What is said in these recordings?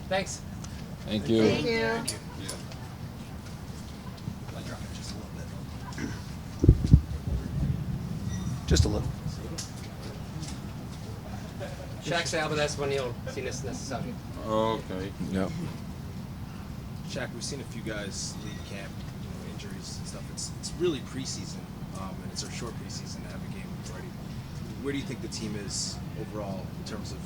Thanks. Thank you. Thank you. Yeah. Just a little. Shaq sabe dessa maneira, se necessário. Okay. Yeah. Shaq, we've seen a few guys leave camp, injuries and stuff. It's really preseason, and it's our short preseason to have a game already. Where do you think the team is overall in terms of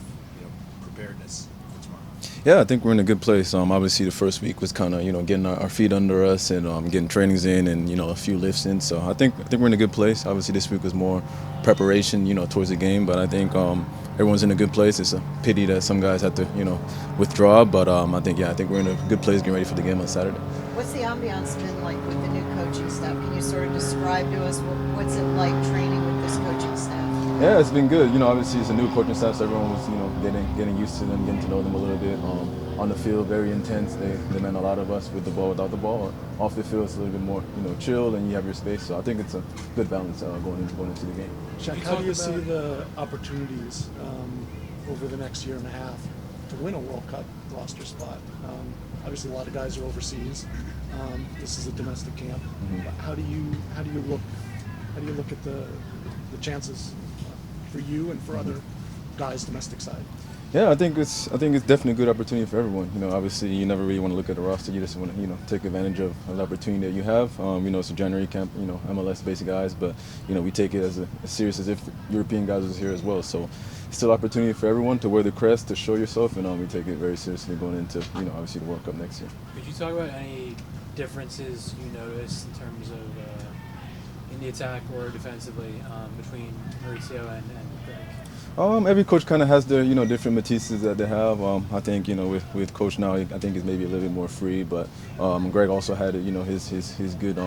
preparedness for tomorrow? Yeah, I think we're in a good place. Obviously, the first week was kind of getting our feet under us and getting trainings in and a few lifts in. So I think we're in a good place. Obviously, this week was more preparation, towards the game. But I think everyone's in a good place. It's a pity that some guys had to withdraw. But I think we're in a good place getting ready for the game on Saturday. What's the ambiance been like with the new coaching staff? Can you sort of describe to us what's it like training with this coaching staff? Yeah, it's been good. Obviously it's a new coaching staff, so everyone was, getting used to them, getting to know them a little bit. On the field, very intense. They demand a lot of us with the ball, without the ball. Off the field, it's a little bit more, chill, and you have your space. So I think it's a good balance going into the game. Shaq, how do you see the opportunities over the next year and a half to win a World Cup roster spot? Obviously, a lot of guys are overseas. This is a domestic camp. Mm-hmm. How do you look at the chances for you and for other guys domestic side? Yeah, I think it's definitely a good opportunity for everyone. Obviously you never really want to look at the roster. You just want to take advantage of an opportunity that you have. It's a January camp. MLS-based guys, but we take it as serious as if European guys was here as well. So it's still an opportunity for everyone to wear the crest, to show yourself, and we take it very seriously going into obviously the World Cup next year. Could you talk about any differences you noticed in terms of in the attack or defensively between Mauricio and Greg? Every coach kind of has their different Matisses that they have. I think with Coach now, I think he's maybe a little bit more free, but Greg also had his good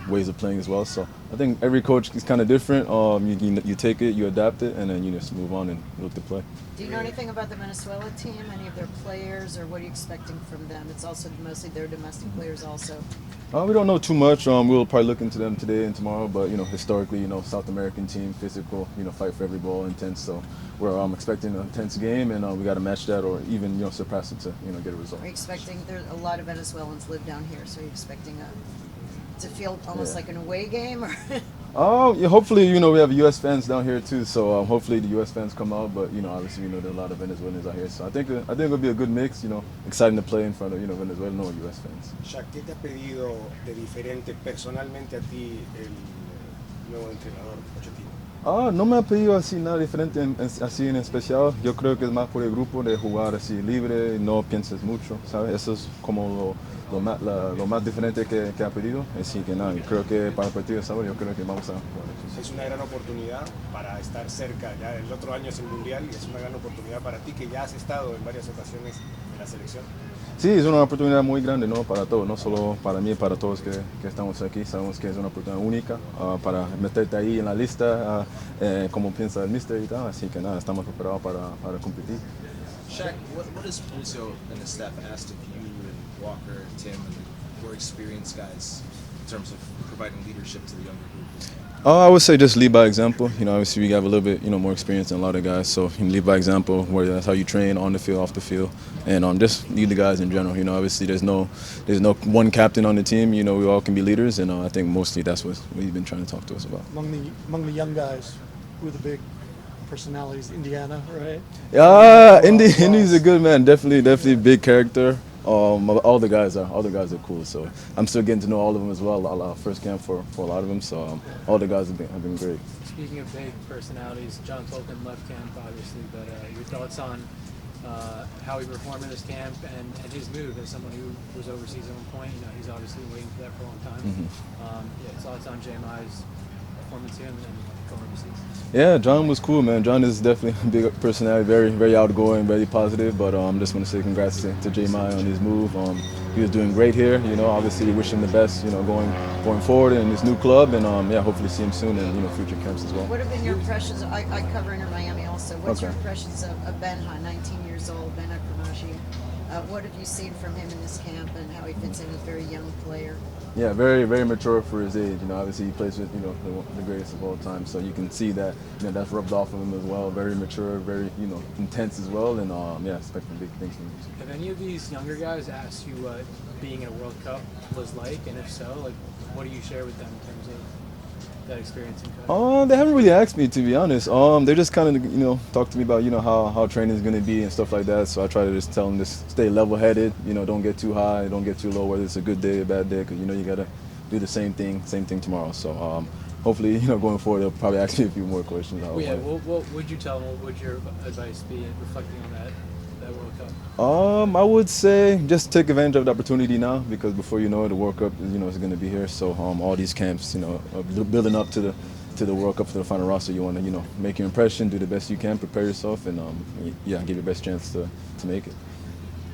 ways of playing as well. So I think every coach is kind of different. You take it, you adapt it, and then you just move on and look to play. Do you know anything about the Venezuela team? Any of their players, or what are you expecting from them? It's also mostly their domestic players also. We don't know too much. We'll probably look into them today and tomorrow. But historically, South American team, physical, fight for every ball, intense. So we're expecting an intense game, and we got to match that or even surpass it to get a result. Are you expecting? There's a lot of Venezuelans live down here, so are you expecting to feel almost like an away game, or? Yeah, hopefully, we have U.S. fans down here too, so hopefully the U.S. fans come out. But obviously, there are a lot of Venezuelans out here, so I think it'll be a good mix. Exciting to play in front of Venezuelan or U.S. fans. Shaq, ¿qué te ha pedido de diferente personalmente a ti el nuevo entrenador Pochettino? No me ha pedido así nada diferente así en especial. Yo creo que es más por el grupo de jugar así libre, no pienses mucho, ¿sabes? Eso es como lo más diferente que ha pedido. Así que nada, creo que para el partido de sábado yo creo que vamos a jugar. Es una gran oportunidad para estar cerca, ya el otro año es el Mundial y es una gran oportunidad para ti que ya has estado en varias ocasiones en la selección. Sí, es una oportunidad muy grande, ¿no? Para todos, no solo para mí, para todos que estamos aquí. Sabemos que es una oportunidad única para meterte ahí en la lista, como piensa el míster y tal. Así que nada, estamos preparados para competir. Shaq, what has Mauricio and the staff asked of you and Walker, Tim, and the more experienced guys in terms of providing leadership to the younger group? I would say just lead by example. Obviously we have a little bit, more experience than a lot of guys. So lead by example, where that's how you train on the field, off the field, and just lead the guys in general. Obviously there's no one captain on the team. We all can be leaders, and I think mostly that's what we've been trying to talk to us about. Among the young guys, who are the big personalities? Indiana, right? Indy's a good man. Definitely big character. All the guys are cool. So I'm still getting to know all of them as well. Our first camp for a lot of them. So all the guys have been great. Speaking of big personalities, John Tolkien left camp obviously, but your thoughts on how he performed in this camp and his move as someone who was overseas at one point. He's obviously waiting for that for a long time. Mm-hmm. Thoughts on J-Mi's performance here and going overseas? Yeah, John was cool, man. John is definitely a big personality, very outgoing, very positive. But just want to say congrats to J-Mi on his move. He was doing great here. Obviously we wish him the best. Going forward in his new club, and hopefully see him soon in future camps as well. What have been your impressions? I cover Inter Miami also. What's your impressions of Benja, 19 years old, Benja Pramashi? What have you seen from him in this camp and how he fits in as a very young player? Yeah, very, very mature for his age. You know, obviously he plays with, you know, the greatest of all time. So you can see that, you know, that's rubbed off of him as well. Very mature, very, you know, intense as well. And yeah, expecting big things from him. Have any of these younger guys asked you what being in a World Cup was like? And if so, like, what do you share with them in terms of that experience in coaching? They haven't really asked me, to be honest. They're just kind of, you know, talk to me about, you know, how training is going to be and stuff like that. So I try to just tell them to stay level-headed, you know, don't get too high, don't get too low, whether it's a good day or a bad day, because, you know, you got to do the same thing tomorrow. So hopefully, you know, going forward, they'll probably ask me a few more questions. Well, yeah, what would you tell them? What would your advice be reflecting on that World Cup? I would say just take advantage of the opportunity now, because before you know it, the World Cup, you know, is going to be here. So all these camps, you know, building up to the World Cup, to the final roster, you want to, you know, make your impression, do the best you can, prepare yourself, and yeah, give your best chance to make it.